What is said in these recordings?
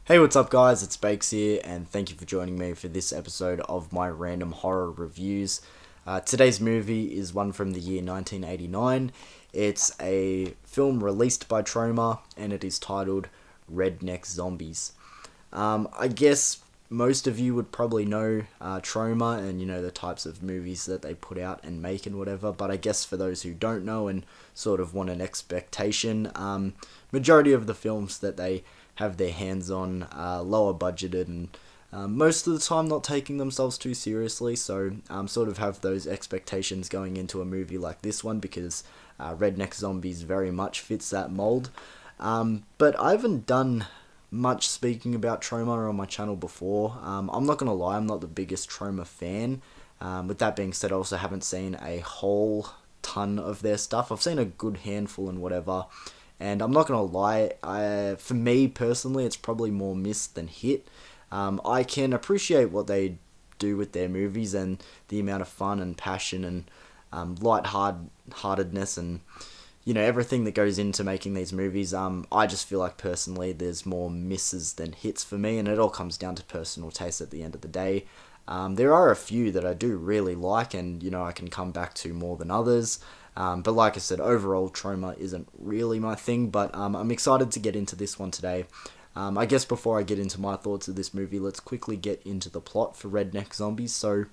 Hey, what's up, guys? It's Bakes here, and thank you for joining me for this episode of my random horror reviews. Today's movie is one from the year 1989. It's a film released by Troma, and it is titled Redneck Zombies. I guess most of you would probably know Troma and the types of movies that they put out and make and whatever. But I guess for those who don't know and sort of want an expectation, majority of the films that they have their hands on are lower budgeted and most of the time not taking themselves too seriously. So sort of have those expectations going into a movie like this one because Redneck Zombies very much fits that mold. But I haven't done much speaking about Troma on my channel before. I'm not gonna lie, I'm not the biggest Troma fan. With that being said, I also haven't seen a whole ton of their stuff. I've seen a good handful and whatever. And I'm not gonna lie, for me personally, it's probably more miss than hit. I can appreciate what they do with their movies and the amount of fun and passion and light-heartedness and everything that goes into making these movies. I just feel like personally there's more misses than hits for me, and it all comes down to personal taste at the end of the day. There are a few that I do really like, and I can come back to more than others. But like I said, overall Troma isn't really my thing. But I'm excited to get into this one today. I guess before I get into my thoughts of this movie, let's quickly get into the plot for Redneck Zombies. So,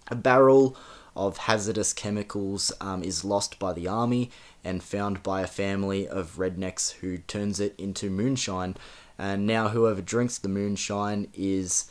a barrel of hazardous chemicals is lost by the army and found by a family of rednecks who turns it into moonshine. And now whoever drinks the moonshine is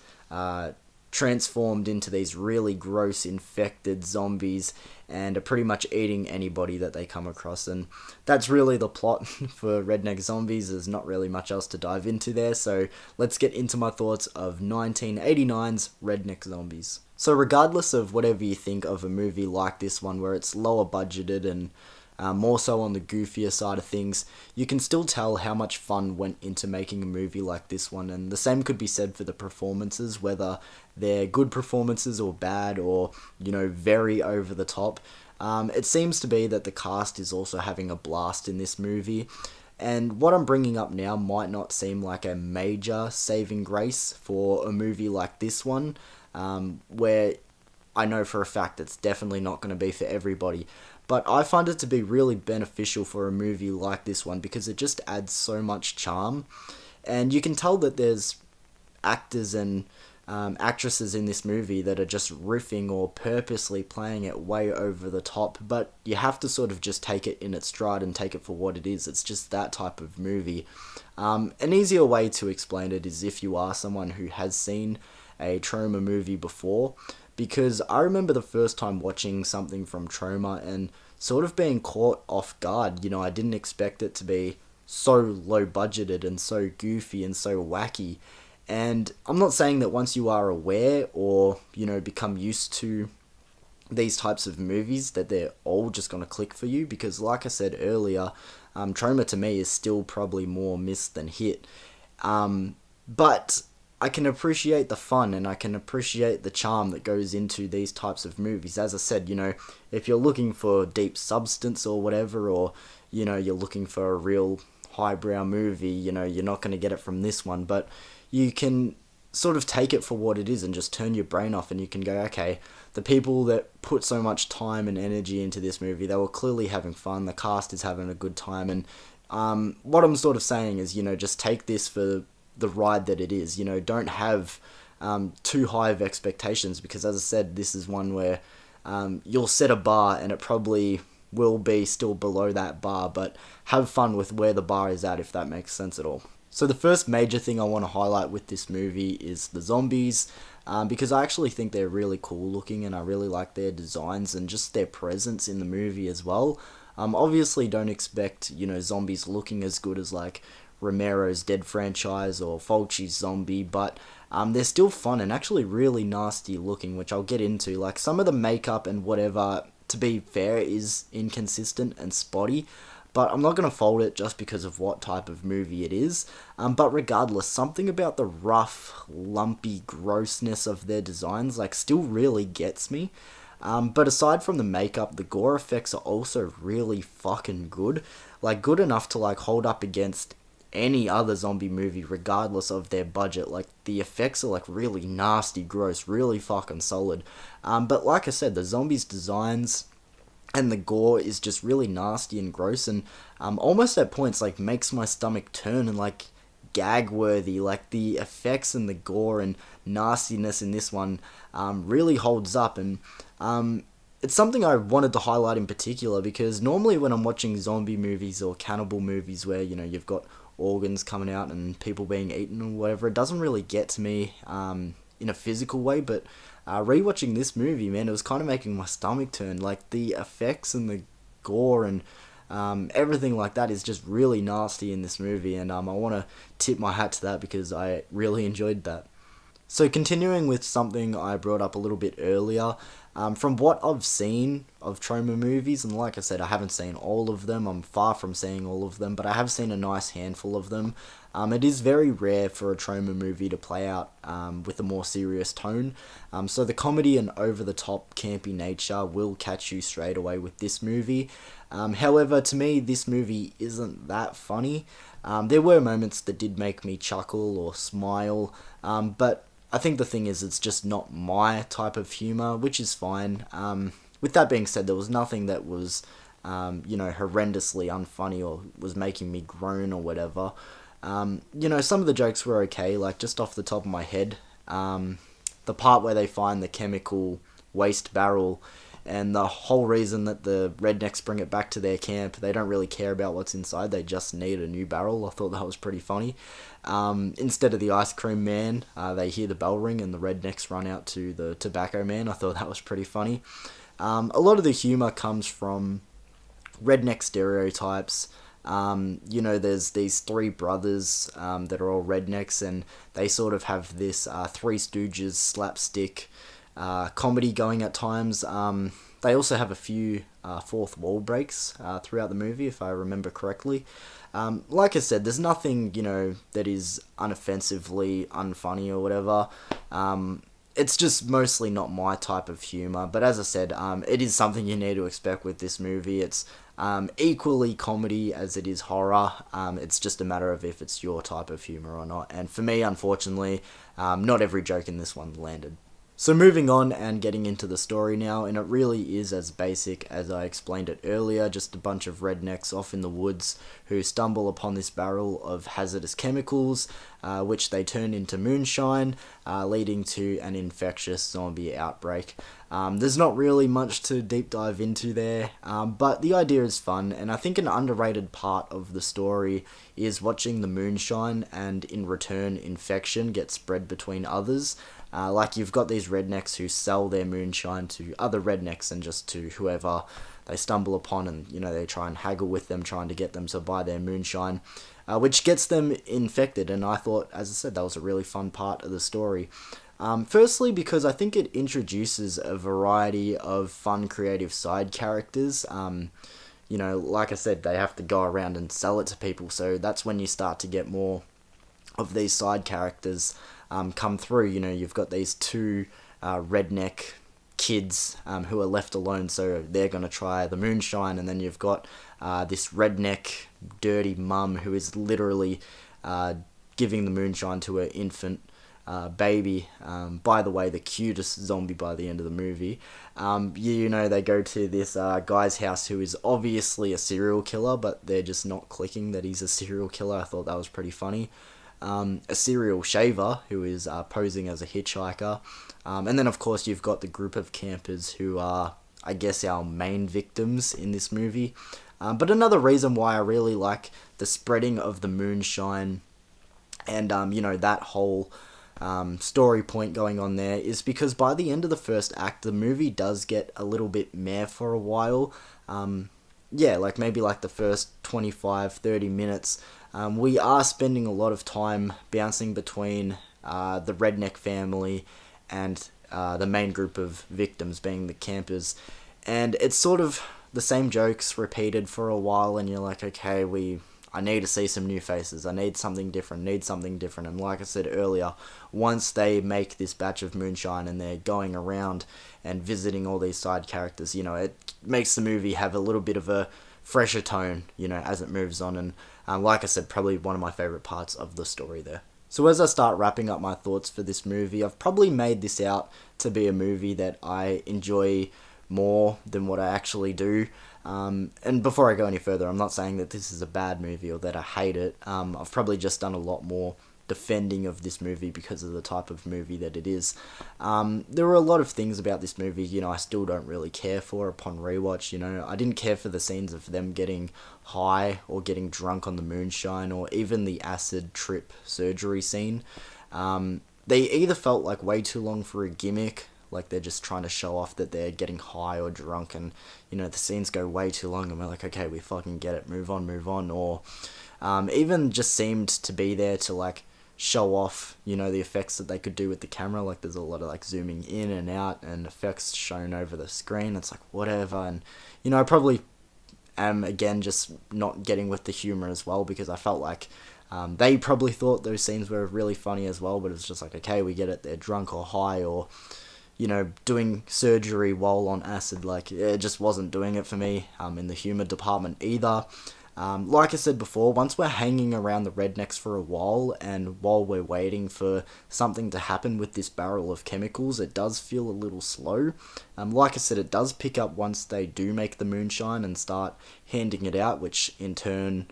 transformed into these really gross infected zombies and are pretty much eating anybody that they come across. And that's really the plot for Redneck Zombies. There's not really much else to dive into there, so let's get into my thoughts of 1989's Redneck Zombies. So regardless of whatever you think of a movie like this one, where it's lower budgeted and more so on the goofier side of things, you can still tell how much fun went into making a movie like this one. And the same could be said for the performances, whether they're good performances or bad or, very over the top. It seems to be that the cast is also having a blast in this movie. And what I'm bringing up now might not seem like a major saving grace for a movie like this one, where I know for a fact it's definitely not going to be for everybody. But I find it to be really beneficial for a movie like this one because it just adds so much charm. And you can tell that there's actors and actresses in this movie that are just riffing or purposely playing it way over the top. But you have to sort of just take it in its stride and take it for what it is. It's just that type of movie. An easier way to explain it is if you are someone who has seen a Troma movie before, because I remember the first time watching something from Troma and sort of being caught off guard. I didn't expect it to be so low budgeted and so goofy and so wacky. And I'm not saying that once you are aware or, become used to these types of movies that they're all just going to click for you, because like I said earlier, Troma to me is still probably more miss than hit. But I can appreciate the fun and I can appreciate the charm that goes into these types of movies. As I said, if you're looking for deep substance or whatever, or, you're looking for a real highbrow movie, you're not going to get it from this one, but you can sort of take it for what it is and just turn your brain off and you can go, okay, the people that put so much time and energy into this movie, they were clearly having fun, the cast is having a good time, and what I'm sort of saying is, just take this for the ride that it is. Don't have too high of expectations, because as I said, this is one where you'll set a bar and it probably will be still below that bar, but have fun with where the bar is at, if that makes sense at all. So the first major thing I want to highlight with this movie is the zombies, because I actually think they're really cool looking and I really like their designs and just their presence in the movie as well. Obviously don't expect, zombies looking as good as like Romero's Dead franchise or Fulci's Zombie, but they're still fun and actually really nasty looking, which I'll get into. Like, some of the makeup and whatever, to be fair, is inconsistent and spotty, but I'm not going to fault it just because of what type of movie it is. But regardless, something about the rough, lumpy grossness of their designs still really gets me. But aside from the makeup, the gore effects are also really fucking good. Good enough to hold up against any other zombie movie, regardless of their budget. Like, the effects are like really nasty, gross, really fucking solid. But like I said, the zombies' designs and the gore is just really nasty and gross, and almost at points like makes my stomach turn and like gag worthy. Like, the effects and the gore and nastiness in this one really holds up, and it's something I wanted to highlight in particular because normally when I'm watching zombie movies or cannibal movies where, you know, you've got organs coming out and people being eaten or whatever, it doesn't really get to me in a physical way. But rewatching this movie, man, it was kind of making my stomach turn. Like, the effects and the gore and everything like that is just really nasty in this movie, and I want to tip my hat to that because I really enjoyed that. So continuing with something I brought up a little bit earlier, from what I've seen of trauma movies, and like I said, I haven't seen all of them, I'm far from seeing all of them, but I have seen a nice handful of them. It is very rare for a trauma movie to play out with a more serious tone, so the comedy and over-the-top campy nature will catch you straight away with this movie. However, to me, this movie isn't that funny. There were moments that did make me chuckle or smile, but I think the thing is, it's just not my type of humour, which is fine. With that being said, there was nothing that was, horrendously unfunny or was making me groan or whatever. Some of the jokes were okay, like just off the top of my head. The part where they find the chemical waste barrel and the whole reason that the rednecks bring it back to their camp, they don't really care about what's inside, they just need a new barrel. I thought that was pretty funny. Instead of the ice cream man, they hear the bell ring and the rednecks run out to the tobacco man. I thought that was pretty funny. A lot of the humour comes from redneck stereotypes. There's these three brothers that are all rednecks, and they sort of have this Three Stooges slapstick comedy going at times. They also have a few fourth wall breaks throughout the movie, if I remember correctly. Like I said, there's nothing, that is unoffensively unfunny or whatever. It's just mostly not my type of humour, but as I said, it is something you need to expect with this movie. It's equally comedy as it is horror. It's just a matter of if it's your type of humour or not. And for me, unfortunately, not every joke in this one landed. So moving on and getting into the story now, and it really is as basic as I explained it earlier, just a bunch of rednecks off in the woods who stumble upon this barrel of hazardous chemicals, which they turn into moonshine, leading to an infectious zombie outbreak. There's not really much to deep dive into there, but the idea is fun, and I think an underrated part of the story is watching the moonshine and in return infection get spread between others. Like, you've got these rednecks who sell their moonshine to other rednecks and just to whoever they stumble upon, and they try and haggle with them, trying to get them to buy their moonshine, which gets them infected. And I thought, as I said, that was a really fun part of the story. Firstly, because I think it introduces a variety of fun, creative side characters. Like I said, they have to go around and sell it to people, so that's when you start to get more of these side characters come through. You've got these two redneck kids who are left alone, so they're going to try the moonshine, and then you've got this redneck dirty mum who is literally giving the moonshine to her infant baby. By the way, the cutest zombie by the end of the movie. They go to this guy's house who is obviously a serial killer, but they're just not clicking that he's a serial killer. I thought that was pretty funny. A serial shaver who is posing as a hitchhiker. And then, of course, you've got the group of campers who are, I guess, our main victims in this movie. But another reason why I really like the spreading of the moonshine and, that whole story point going on there is because by the end of the first act, the movie does get a little bit meh for a while. Maybe the first 25-30 minutes. We are spending a lot of time bouncing between the redneck family and the main group of victims being the campers. And it's sort of the same jokes repeated for a while, and you're like, okay, I need to see some new faces. I need something different. And like I said earlier, once they make this batch of moonshine and they're going around and visiting all these side characters, it makes the movie have a little bit of a fresher tone, as it moves on. And like I said, probably one of my favorite parts of the story there. So as I start wrapping up my thoughts for this movie, I've probably made this out to be a movie that I enjoy more than what I actually do. And before I go any further, I'm not saying that this is a bad movie or that I hate it. I've probably just done a lot more defending of this movie because of the type of movie that it is. There were a lot of things about this movie, I still don't really care for upon rewatch. I didn't care for the scenes of them getting high or getting drunk on the moonshine, or even the acid trip surgery scene. They either felt like way too long for a gimmick, like they're just trying to show off that they're getting high or drunk, and the scenes go way too long and we're like, okay, we fucking get it, move on. Or even just seemed to be there to like show off the effects that they could do with the camera. Like there's a lot of like zooming in and out and effects shown over the screen. It's like whatever. And I probably am again just not getting with the humor as well, because I felt like they probably thought those scenes were really funny as well, but it's just like, okay, we get it, they're drunk or high, or doing surgery while on acid. Like, it just wasn't doing it for me in the humor department either. Like I said before, once we're hanging around the Rednecks for a while, and while we're waiting for something to happen with this barrel of chemicals, it does feel a little slow. Like I said, it does pick up once they do make the moonshine and start handing it out, which in turn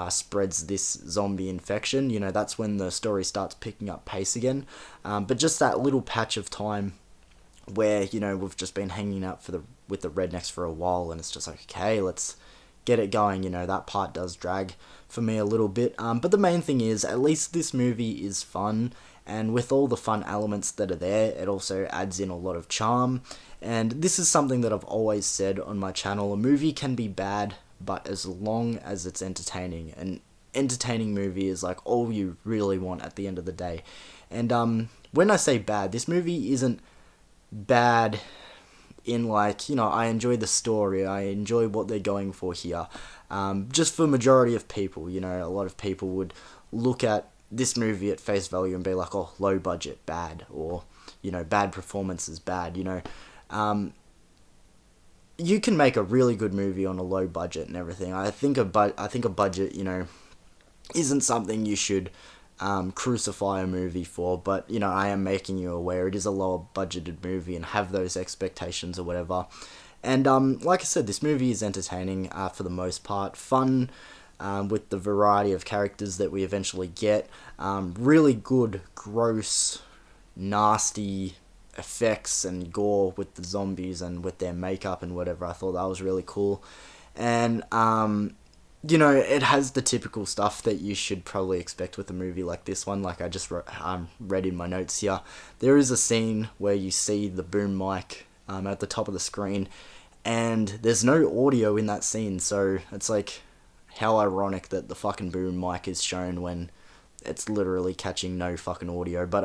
spreads this zombie infection. That's when the story starts picking up pace again. But just that little patch of time where we've just been hanging out with the Rednecks for a while, and it's just like, okay, let's get it going. That part does drag for me a little bit. But the main thing is, at least this movie is fun, and with all the fun elements that are there, it also adds in a lot of charm. And this is something that I've always said on my channel: a movie can be bad, but as long as it's entertaining. An entertaining movie is like all you really want at the end of the day. And when I say bad, this movie isn't bad in like, I enjoy the story, I enjoy what they're going for here. Just for majority of people, a lot of people would look at this movie at face value and be like, oh, low budget, bad, or, bad performances, bad. You can make a really good movie on a low budget and everything. I think a budget, isn't something you should crucify a movie for, but I am making you aware it is a lower budgeted movie, and have those expectations or whatever. And like I said, this movie is entertaining for the most part, fun with the variety of characters that we eventually get, really good, gross, nasty effects and gore with the zombies and with their makeup and whatever. I thought that was really cool. And it has the typical stuff that you should probably expect with a movie like this one. Like I just read in my notes here, there is a scene where you see the boom mic at the top of the screen, and there's no audio in that scene. So it's like, how ironic that the fucking boom mic is shown when it's literally catching no fucking audio. But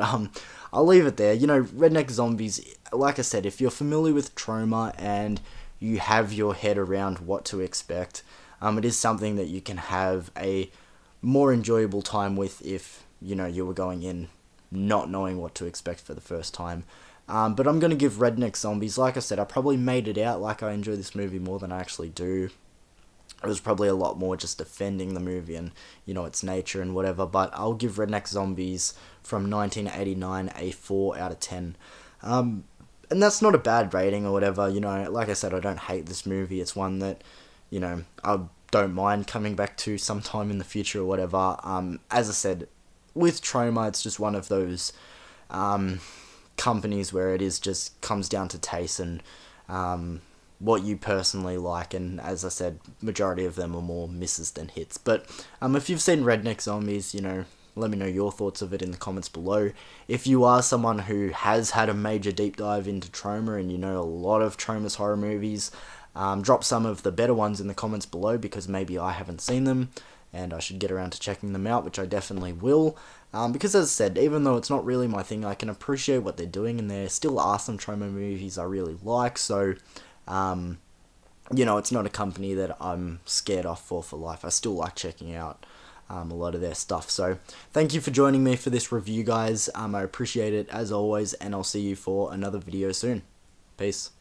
I'll leave it there. Redneck Zombies, like I said, if you're familiar with Troma and you have your head around what to expect, it is something that you can have a more enjoyable time with if, you were going in not knowing what to expect for the first time. But I'm going to give Redneck Zombies, like I said, I probably made it out like I enjoy this movie more than I actually do. It was probably a lot more just defending the movie and, its nature and whatever. But I'll give Redneck Zombies from 1989 a 4 out of 10. And that's not a bad rating or whatever. Like I said, I don't hate this movie. It's one that, I don't mind coming back to sometime in the future or whatever. As I said, with Troma, it's just one of those companies where it is just comes down to taste and what you personally like. And as I said, majority of them are more misses than hits. But if you've seen Redneck Zombies, let me know your thoughts of it in the comments below. If you are someone who has had a major deep dive into Troma and you know a lot of Troma's horror movies, drop some of the better ones in the comments below, because maybe I haven't seen them and I should get around to checking them out, which I definitely will. Because as I said, even though it's not really my thing, I can appreciate what they're doing, and there still are some Troma movies I really like. So, it's not a company that I'm scared off for life. I still like checking out a lot of their stuff. So thank you for joining me for this review, guys. I appreciate it as always, and I'll see you for another video soon. Peace.